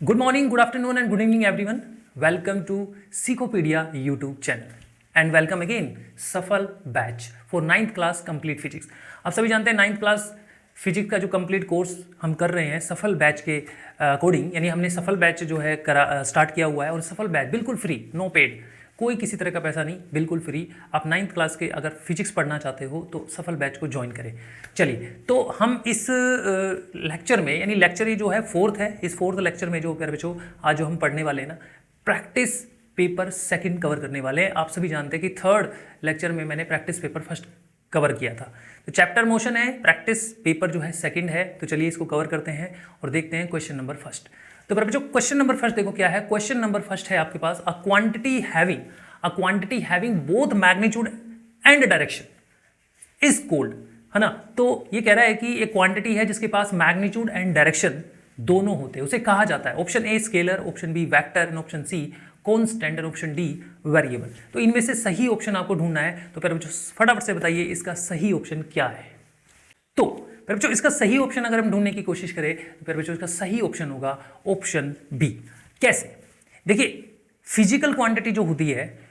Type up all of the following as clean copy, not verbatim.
Good morning, good afternoon, and good evening, everyone. Welcome to Seekopedia YouTube channel. And welcome again, सफल batch for 9th class complete physics. आप सभी जानते हैं 9th class physics का जो complete course हम कर रहे हैं सफल बैच के अकॉर्डिंग, यानी हमने सफल बैच जो है स्टार्ट किया हुआ है। और सफल बैच बिल्कुल फ्री, नो पेड, कोई किसी तरह का पैसा नहीं, बिल्कुल फ्री। आप 9th क्लास के अगर फिजिक्स पढ़ना चाहते हो तो सफल बैच को ज्वाइन करें। चलिए, तो हम इस लेक्चर में, यानी लेक्चर ये जो है फोर्थ है, इस फोर्थ लेक्चर में जो प्यारे बच्चों आज जो हम पढ़ने वाले हैं ना, प्रैक्टिस पेपर सेकंड कवर करने वाले हैं। आप सभी जानते हैं कि थर्ड लेक्चर में मैंने प्रैक्टिस पेपर फर्स्ट कवर किया था। तो चैप्टर मोशन है, प्रैक्टिस पेपर जो है सेकंड है। तो चलिए इसको कवर करते हैं और देखते हैं क्वेश्चन नंबर फर्स्ट। तो बच्चों क्वेश्चन नंबर फर्स्ट देखो क्या है। क्वेश्चन नंबर फर्स्ट है आपके पास, a quantity having both magnitude and direction is called, है ना। तो ये कह रहा है कि एक क्वांटिटी है जिसके पास मैग्नीट्यूड एंड डायरेक्शन दोनों होते हैं, उसे कहा जाता है option A scalar, option B vector and option C constant and option D variable. तो इनमें से सही ऑप्शन आपको ढूंढना है। तो बच्चों फटाफट से बताइए इसका सही ऑप्शन क्या है। तो बच्चों इसका सही ऑप्शन अगर हम ढूंढने की कोशिश करें तो बच्चों इसका सही ऑप्शन होगा ऑप्शन बी। कैसे? देखिए, फिजिकल क्वांटिटी जो होती है,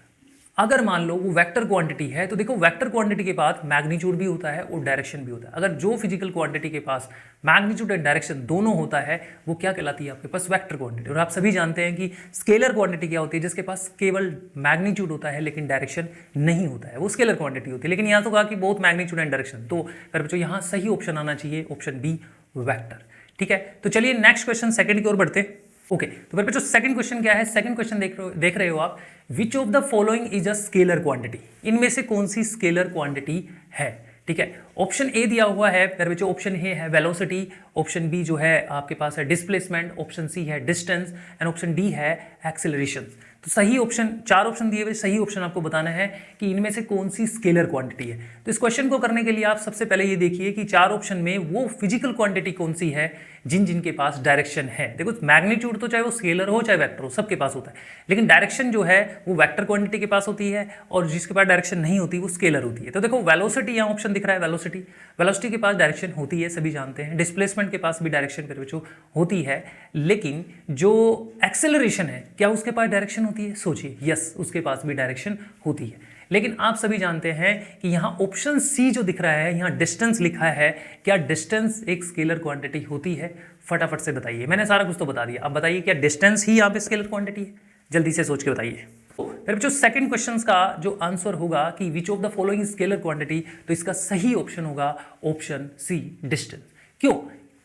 अगर मान लो वो वेक्टर क्वांटिटी है, तो देखो वेक्टर क्वांटिटी के पास मैग्नीट्यूड भी होता है और डायरेक्शन भी होता है। अगर जो फिजिकल क्वांटिटी के पास मैग्नीट्यूड एंड डायरेक्शन दोनों होता है वो क्या कहलाती है आपके पास? Vector quantity. और आप सभी जानते हैं कि स्केलर क्वांटिटी क्या होती है? जिसके पास केवल मैग्नीट्यूड होता है लेकिन डायरेक्शन नहीं होता है, वो स्केलर क्वांटिटी होती है। लेकिन यहाँ तो कहा कि बोथ मैग्नीट्यूड एंड डायरेक्शन, तो फिर बच्चों यहाँ सही ऑप्शन आना चाहिए ऑप्शन बी वेक्टर। ठीक है, तो चलिए नेक्स्ट क्वेश्चन सेकंड की ओर बढ़ते हैं। ओके, तो फिर बच्चों सेकंड क्वेश्चन क्या है? सेकंड क्वेश्चन देख रहे हो आप, which of the following is a scalar quantity. इनमें से कौन सी स्केलर क्वांटिटी है? ठीक है, ऑप्शन ए दिया हुआ है फिर बच्चों, ऑप्शन ए है वेलोसिटी, ऑप्शन बी जो है आपके पास है डिस्प्लेसमेंट, ऑप्शन सी है डिस्टेंस एंड ऑप्शन डी है एक्सेलरेशन। तो सही ऑप्शन, चार ऑप्शन दिए हुए, सही ऑप्शन आपको बताना है कि इनमें से कौन सी स्केलर क्वांटिटी है। तो इस क्वेश्चन को करने के लिए आप सबसे पहले ये देखिए कि चार ऑप्शन में वो फिजिकल क्वांटिटी कौन सी है जिनके पास डायरेक्शन है। देखो मैग्नीट्यूड तो चाहे वो स्केलर हो चाहे वेक्टर हो, सबके पास होता है, लेकिन डायरेक्शन जो है वो वेक्टर क्वांटिटी के पास होती है और जिसके पास डायरेक्शन नहीं होती वो स्केलर होती है। तो देखो वेलोसिटी यहाँ ऑप्शन दिख रहा है, वेलोसिटी के पास डायरेक्शन होती है, सभी जानते हैं। डिस्प्लेसमेंट के पास भी डायरेक्शन फिर बच्चों होती है, लेकिन जो एक्सेलरेशन है क्या उसके पास डायरेक्शन होती है? सोचिए, यस, उसके पास भी डायरेक्शन होती है। लेकिन आप सभी जानते हैं कि यहाँ ऑप्शन सी जो दिख रहा है, यहाँ डिस्टेंस लिखा है, क्या डिस्टेंस एक स्केलर क्वांटिटी होती है? फटाफट से बताइए। मैंने सारा कुछ तो बता दिया, अब बताइए क्या डिस्टेंस ही यहाँ पे स्केलर क्वांटिटी है? जल्दी से सोच के बताइए। फिर बच्चों सेकंड क्वेश्चन का जो आंसर होगा कि which of the following scalar quantity, तो इसका सही ऑप्शन होगा ऑप्शन सी डिस्टेंस। क्यों?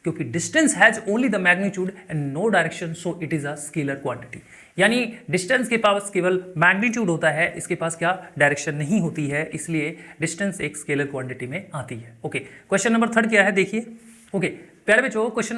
क्योंकि distance has only the magnitude and no direction, so it is a scalar quantity. यानी डिस्टेंस के पास केवल मैग्नीट्यूड होता है, इसके पास क्या डायरेक्शन नहीं होती है, इसलिए डिस्टेंस एक स्केलर क्वांटिटी में आती है। ओके, क्वेश्चन नंबर थर्ड क्या है देखिए। ओके प्यारे बच्चों, क्वेश्चन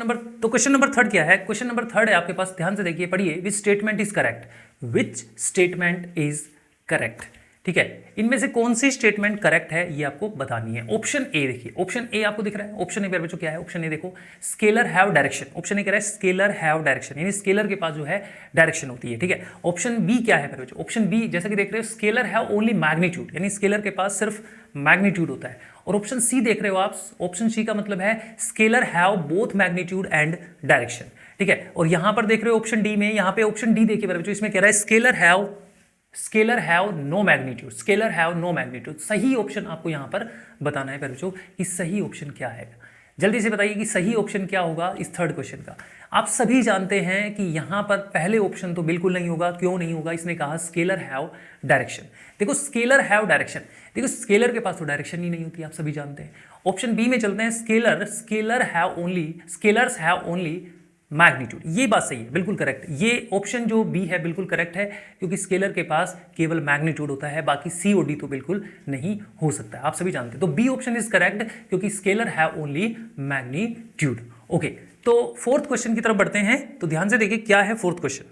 नंबर थर्ड क्या है? क्वेश्चन नंबर थर्ड है आपके पास, ध्यान से देखिए, पढ़िए। Which statement is correct, which statement is correct. ठीक है, इनमें से कौन सी स्टेटमेंट करेक्ट है ये आपको बतानी है। ऑप्शन ए देखिए, ऑप्शन ए आपको दिख रहा है। ऑप्शन ए प्यारे बच्चों क्या है? ऑप्शन ए देखो, scalar have direction. Option A कह रहा है स्केलर हैव डायरेक्शन, यानी स्केलर के पास जो है डायरेक्शन होती है। ठीक है, ऑप्शन बी क्या है प्यारे बच्चों? ऑप्शन बी जैसा कि देख रहे हो, स्केलर हैव ओनली मैग्नीट्यूड, यानी स्केलर के पास सिर्फ मैग्नीट्यूड होता है। और ऑप्शन सी देख रहे हो आप, ऑप्शन सी का मतलब है scalar have both magnitude and direction. ठीक है, और यहां पर देख रहे हो ऑप्शन डी में, यहां पे ऑप्शन डी देखिए बच्चों, इसमें कह रहा है scalar have no magnitude, scalar have no magnitude. सही ऑप्शन आपको यहां पर बताना है बच्चों कि सही ऑप्शन क्या है। जल्दी से बताइए कि सही ऑप्शन क्या होगा इस थर्ड क्वेश्चन का। आप सभी जानते हैं कि यहां पर पहले ऑप्शन तो बिल्कुल नहीं होगा। क्यों नहीं होगा? इसने कहा स्केलर हैव डायरेक्शन। देखो स्केलर हैव डायरेक्शन, देखो स्केलर के पास तो डायरेक्शन ही नहीं होती, आप सभी जानते हैं। ऑप्शन बी में चलते हैं, स्केलर्स हैव ओनली मैग्नीट्यूड। ये बात सही है, बिल्कुल करेक्ट। ये ऑप्शन जो बी है बिल्कुल करेक्ट है, क्योंकि स्केलर के पास केवल मैग्नीट्यूड होता है, बाकी सी और डी तो बिल्कुल नहीं हो सकता है, आप सभी जानते हैं। तो बी ऑप्शन इज करेक्ट, क्योंकि scalar have only magnitude. Okay, तो फोर्थ क्वेश्चन की तरफ बढ़ते हैं। तो ध्यान से देखिए क्या है फोर्थ क्वेश्चन।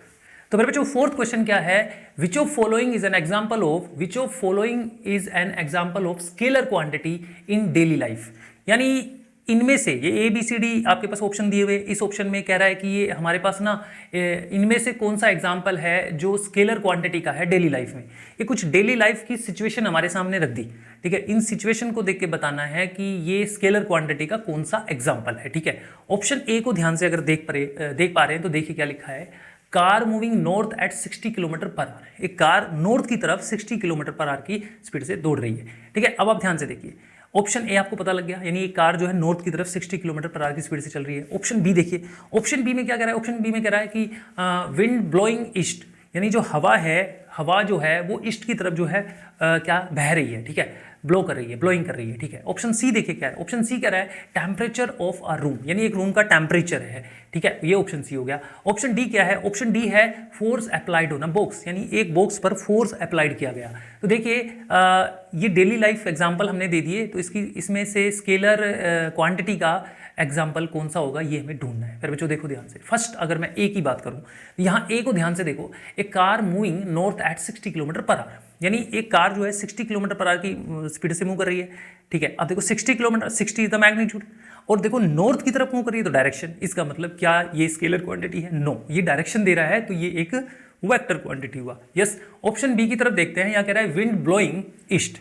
तो मेरे बच्चों फोर्थ क्वेश्चन क्या है? Which of following is an example of scalar quantity in daily life. यानी इनमें से ये ए बी सी डी आपके पास ऑप्शन दिए हुए, इस ऑप्शन में कह रहा है कि ये हमारे पास ना इनमें से कौन सा एग्जाम्पल है जो स्केलर क्वांटिटी का है डेली लाइफ में। ये कुछ डेली लाइफ की सिचुएशन हमारे सामने रख दी, ठीक है। इन सिचुएशन को देख के बताना है कि ये स्केलर क्वांटिटी का कौन सा एग्जाम्पल है, ठीक है। ऑप्शन ए को ध्यान से अगर देख पा रहे हैं तो देखिए क्या लिखा है, car moving north at 60 kilometre per hour. एक कार नॉर्थ की तरफ 60 किलोमीटर पर आवर की स्पीड से दौड़ रही है, ठीक है। अब आप ध्यान से देखिए, ऑप्शन ए आपको पता लग गया, यानी ये कार जो है नॉर्थ की तरफ 60 किलोमीटर पर आवर की स्पीड से चल रही है। ऑप्शन बी देखिए, ऑप्शन बी में क्या कह रहा है, ऑप्शन बी में कह रहा है कि विंड ब्लोइंग ईस्ट, यानी जो हवा है, हवा जो है वो ईस्ट की तरफ जो है क्या बह रही है, ठीक है, ब्लो कर रही है, ब्लोइंग कर रही है, ठीक है। ऑप्शन सी देखिए क्या है, ऑप्शन सी कह रहा है टेम्परेचर ऑफ अ रूम, यानी एक रूम का टेम्परेचर है, ठीक है, ये ऑप्शन सी हो गया। ऑप्शन डी क्या है, ऑप्शन डी है force applied on a box, यानी एक बॉक्स पर फोर्स अप्लाइड किया गया। तो देखिए ये डेली लाइफ एग्जांपल हमने दे दिए, तो इसमें से स्केलर क्वांटिटी का एग्जाम्पल कौन सा होगा ये हमें ढूंढना है। फिर बच्चों देखो ध्यान से, फर्स्ट अगर मैं ए की बात करूं, यहाँ ए को ध्यान से देखो, एक car moving north at 60 kilometre per hour, यानी एक कार जो है 60 किलोमीटर पर आवर की स्पीड से मूव कर रही है, ठीक है। अब देखो 60 किलोमीटर, 60 इज द मैग्नीट्यूड, और देखो नॉर्थ की तरफ मूव कर रही है तो डायरेक्शन, इसका मतलब क्या ये स्केलर क्वांटिटी है? नो, ये डायरेक्शन दे रहा है तो ये एक वेक्टर क्वांटिटी हुआ। यस, ऑप्शन बी की तरफ देखते हैं, यहाँ कह रहा है विंड ब्लोइंग ईस्ट,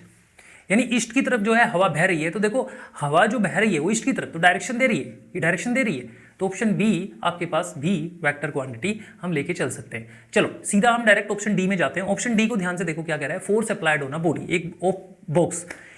यानी ईस्ट की तरफ जो है हवा बह रही है, तो देखो हवा जो बह रही है वो ईस्ट की तरफ, तो डायरेक्शन दे रही है, ये डायरेक्शन दे रही है, तो ऑप्शन बी आपके पास भी वेक्टर क्वांटिटी हम लेके चल सकते हैं। चलो सीधा हम डायरेक्ट ऑप्शन डी में जाते हैं। ऑप्शन डी को ध्यान से देखो क्या कह रहा है, फोर्स अप्लाइड होना बॉडी,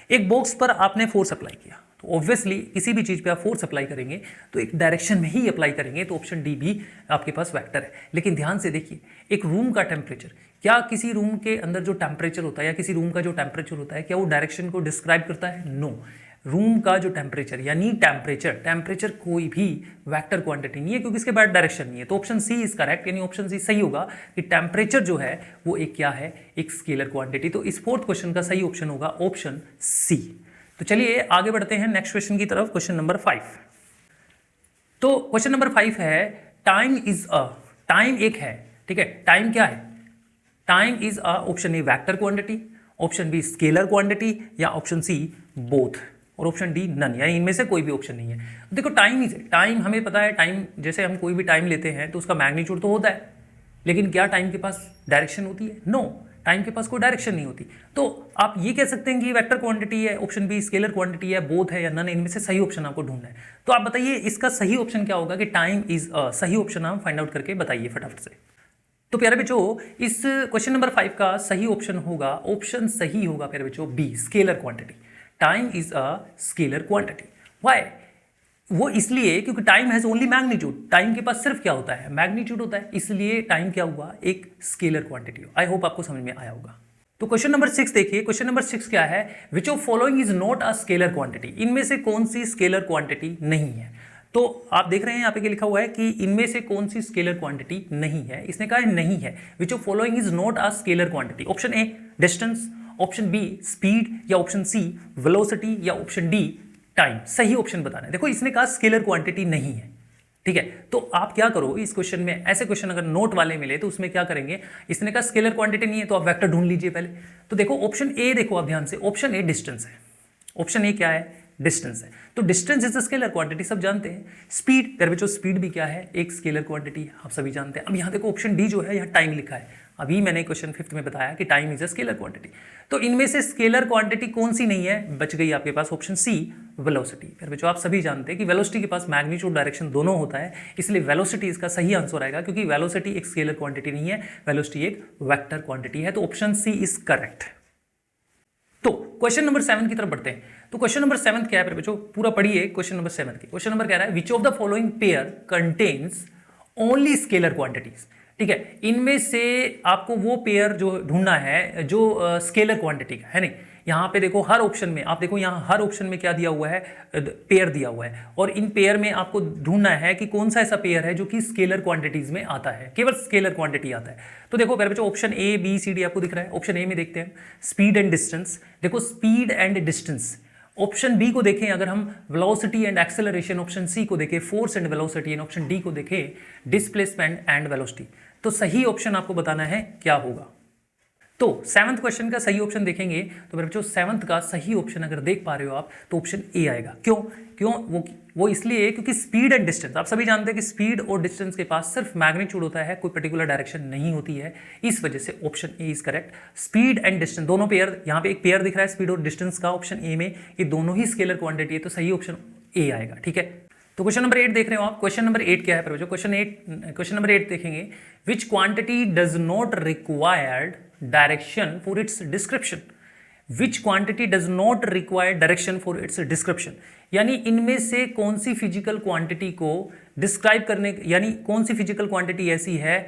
एक बॉक्स पर आपने फोर्स अप्लाई किया, तो ऑब्वियसली किसी भी चीज़ पे आप फोर्स अप्लाई करेंगे तो एक डायरेक्शन में ही अप्लाई करेंगे, तो ऑप्शन डी भी आपके पास वेक्टर है। लेकिन ध्यान से देखिए, एक रूम का टेम्परेचर, क्या किसी रूम के अंदर जो टेम्परेचर होता है या किसी रूम का जो टेम्परेचर होता है क्या वो डायरेक्शन को डिस्क्राइब करता है? नो, रूम का जो टेम्परेचर यानी टेम्परेचर कोई भी वेक्टर क्वांटिटी नहीं है, क्योंकि इसके बाद डायरेक्शन नहीं है। तो ऑप्शन सी इज करेक्ट, यानी ऑप्शन सी सही होगा कि टेम्परेचर जो है वो एक क्या है, एक स्केलर क्वांटिटी। तो इस फोर्थ क्वेश्चन का सही ऑप्शन होगा ऑप्शन सी। तो चलिए आगे बढ़ते हैं नेक्स्ट क्वेश्चन की तरफ, क्वेश्चन नंबर 5। तो क्वेश्चन नंबर 5 है टाइम इज अ, टाइम एक है, ठीक है, टाइम क्या है, time is a, option A vector quantity, option B scalar quantity, या ऑप्शन सी बोथ, और ऑप्शन डी नन, यानी इनमें से कोई भी ऑप्शन नहीं है। देखो टाइम इज, टाइम हमें पता है, टाइम जैसे हम कोई भी टाइम लेते हैं तो उसका मैग्नीट्यूड तो होता है, लेकिन क्या टाइम के पास डायरेक्शन होती है? नो, टाइम के पास कोई डायरेक्शन नहीं होती। तो आप ये कह सकते हैं कि वेक्टर क्वांटिटी है, ऑप्शन बी स्केलर क्वांटिटी है, बोथ है या नन, इनमें से सही ऑप्शन आपको ढूंढना है। तो आप बताइए इसका सही ऑप्शन क्या होगा कि टाइम इज अ, सही ऑप्शन आप फाइंड आउट करके बताइए फटाफट से। तो प्यारे बच्चों, इस क्वेश्चन नंबर 5 का सही ऑप्शन होगा, ऑप्शन सही होगा प्यारे बच्चों B, scalar quantity. Time is a scalar quantity. Why? वो इसलिए क्योंकि time has only magnitude, time के पास सिर्फ क्या होता है, मैग्नीट्यूड होता है, इसलिए टाइम क्या हुआ, एक स्केलर क्वांटिटी। आई होप आपको समझ में आया होगा। तो क्वेश्चन नंबर 6 देखिए, क्वेश्चन नंबर 6 क्या है, which of following is not a scalar quantity, इनमें से कौन सी स्केलर क्वांटिटी नहीं है। तो आप देख रहे हैं यहाँ पे क्या लिखा हुआ है कि इनमें से कौन सी स्केलर क्वांटिटी नहीं है, इसने कहा है नहीं है, which of following is not a scalar quantity. Option A distance, option B speed, या ऑप्शन सी वेलोसिटी, या ऑप्शन डी टाइम। सही ऑप्शन बताना है। देखो इसने कहा स्केलर क्वांटिटी नहीं है, ठीक है। तो आप क्या करो इस क्वेश्चन में, ऐसे क्वेश्चन अगर नोट वाले मिले तो उसमें क्या करेंगे, इसने कहा स्केलर क्वांटिटी नहीं है तो आप वेक्टर ढूंढ लीजिए पहले। तो देखो ऑप्शन ए, देखो आप ध्यान से, ऑप्शन ए डिस्टेंस है, ऑप्शन ए क्या है, डिस्टेंस है। तो distance is a scalar quantity, सब जानते हैं। स्पीड, प्यारे बच्चों स्पीड भी क्या है, एक स्केलर क्वांटिटी, आप सभी जानते हैं। अब यहाँ देखो ऑप्शन डी जो है, यहाँ टाइम लिखा है, अभी मैंने क्वेश्चन 5 में बताया कि time is a scalar quantity. तो इनमें से स्केलर क्वांटिटी कौन सी नहीं है, बच गई आपके पास ऑप्शन सी वेलोसिटी। प्यारे बच्चों आप सभी जानते हैं कि वेलोसिटी के पास मैग्नीट्यूड डायरेक्शन दोनों होता है, इसलिए वेलोसिटी इसका सही आंसर आएगा, क्योंकि वेलोसिटी एक स्केलर क्वांटिटी नहीं है, वेलोसिटी एक वेक्टर क्वांटिटी है। तो ऑप्शन सी इज करेक्ट। तो क्वेश्चन नंबर 7 की तरफ बढ़ते हैं। तो क्वेश्चन नंबर 7 क्या है बच्चों, पूरा पढ़िए क्वेश्चन नंबर 7 के। क्वेश्चन नंबर कह रहा है which of the following pair contains only scalar quantities, ठीक है। इनमें से आपको वो पेयर जो ढूंढना है जो स्केलर क्वांटिटी का है। नहीं, यहाँ पे देखो हर ऑप्शन में, आप देखो यहाँ हर ऑप्शन में क्या दिया हुआ है, पेयर दिया हुआ है, और इन पेयर में आपको ढूंढना है कि कौन सा ऐसा पेयर है जो कि स्केलर क्वांटिटीज में आता है, केवल स्केलर क्वांटिटी आता है। तो देखो पहले बच्चों option A B C D आपको दिख रहा है। ऑप्शन ए में देखते हैं स्पीड एंड डिस्टेंस, देखो speed and distance. Option B को देखें अगर हम velocity and acceleration, option C को देखें force and velocity, and option D को देखें डिस्प्लेसमेंट एंड वेलोसिटी। तो सही ऑप्शन आपको बताना है क्या होगा। तो 7th क्वेश्चन का सही ऑप्शन देखेंगे तो मेरे बच्चों 7th का सही ऑप्शन अगर देख पा रहे हो आप तो ऑप्शन ए आएगा। क्यों क्यों वो इसलिए क्योंकि स्पीड एंड डिस्टेंस, आप सभी जानते हैं कि स्पीड और डिस्टेंस के पास सिर्फ मैग्नीट्यूड होता है, कोई पर्टिकुलर डायरेक्शन नहीं होती है। इस वजह से option A is correct. Speed and distance दोनों पेयर, यहाँ पे एक पेयर दिख रहा है स्पीड और डिस्टेंस का ऑप्शन ए में, ये दोनों ही स्केलर क्वांटिटी है, तो सही ऑप्शन ए आएगा। ठीक है, तो क्वेश्चन नंबर 8 देख रहे हो आप। क्वेश्चन नंबर 8 क्या है? क्वेश्चन नंबर 8 देखेंगे, विच quantity does not required direction for its description. Which quantity does not require direction for its description, यानी इनमें से कौन सी फिजिकल क्वांटिटी को डिस्क्राइब करने, यानी कौन सी फिजिकल क्वांटिटी ऐसी है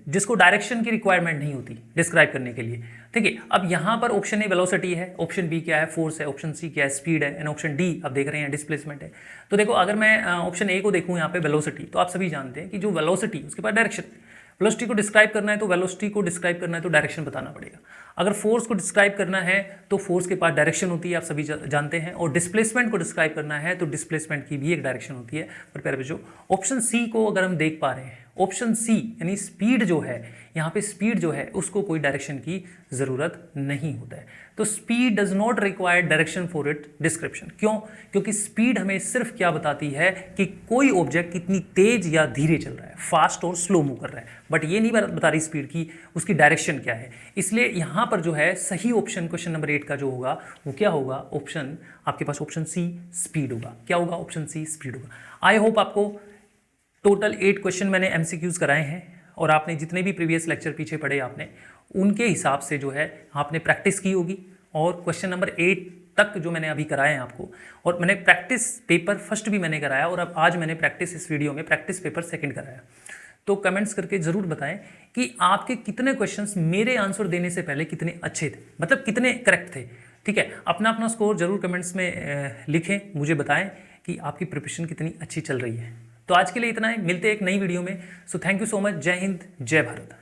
जिसको डायरेक्शन की रिक्वायरमेंट नहीं होती डिस्क्राइब करने के लिए। ठीक है, अब यहां पर ऑप्शन ए वेलोसिटी है, ऑप्शन बी क्या है? फोर्स है, ऑप्शन सी क्या है? स्पीड है, एंड ऑप्शन डी आप देख रहे हैं डिस्प्लेसमेंट है। तो देखो, अगर मैं ऑप्शन ए को देखूं यहाँ पे वेलोसिटी, तो आप सभी जानते हैं कि जो वेलोसिटी उसके पास डायरेक्शन, वेलोसिटी को डिस्क्राइब करना है तो वेलोसिटी को डिस्क्राइब करना है तो डायरेक्शन बताना पड़ेगा। अगर फोर्स को डिस्क्राइब करना है तो फोर्स के पास डायरेक्शन होती है, आप सभी जानते हैं, और डिस्प्लेसमेंट को डिस्क्राइब करना है तो डिस्प्लेसमेंट की भी एक डायरेक्शन होती है। पर प्यारे बच्चों, ऑप्शन सी को अगर हम देख पा रहे हैं, ऑप्शन सी यानी स्पीड जो है, यहाँ पे स्पीड जो है उसको कोई डायरेक्शन की जरूरत नहीं होता है। तो speed does not require direction for it description. क्यों? क्योंकि स्पीड हमें सिर्फ क्या बताती है कि कोई ऑब्जेक्ट कितनी तेज या धीरे चल रहा है, फास्ट और स्लो मूव कर रहा है, बट ये नहीं बता रही स्पीड की उसकी डायरेक्शन क्या है। इसलिए यहाँ पर जो है सही ऑप्शन क्वेश्चन नंबर 8 का जो होगा वो क्या होगा? ऑप्शन आपके पास ऑप्शन सी स्पीड होगा। क्या होगा? ऑप्शन सी स्पीड होगा। आई होप आपको टोटल 8 क्वेश्चन मैंने MCQs कराए हैं और आपने जितने भी प्रीवियस लेक्चर पीछे पढ़े आपने उनके हिसाब से जो है आपने प्रैक्टिस की होगी। और क्वेश्चन नंबर 8 तक जो मैंने अभी कराए हैं आपको, और मैंने प्रैक्टिस पेपर फर्स्ट भी मैंने कराया, और अब आज मैंने प्रैक्टिस इस वीडियो में प्रैक्टिस पेपर सेकंड कराया। तो कमेंट्स करके ज़रूर बताएं कि आपके कितने क्वेश्चंस मेरे आंसर देने से पहले कितने अच्छे थे, मतलब कितने करेक्ट थे। ठीक है, अपना अपना स्कोर जरूर कमेंट्स में लिखें, मुझे बताएं कि आपकी प्रिपरेशन कितनी अच्छी चल रही है। तो आज के लिए इतना ही, मिलते हैं एक नई वीडियो में। So thank you so much. जय हिंद, जय भारत।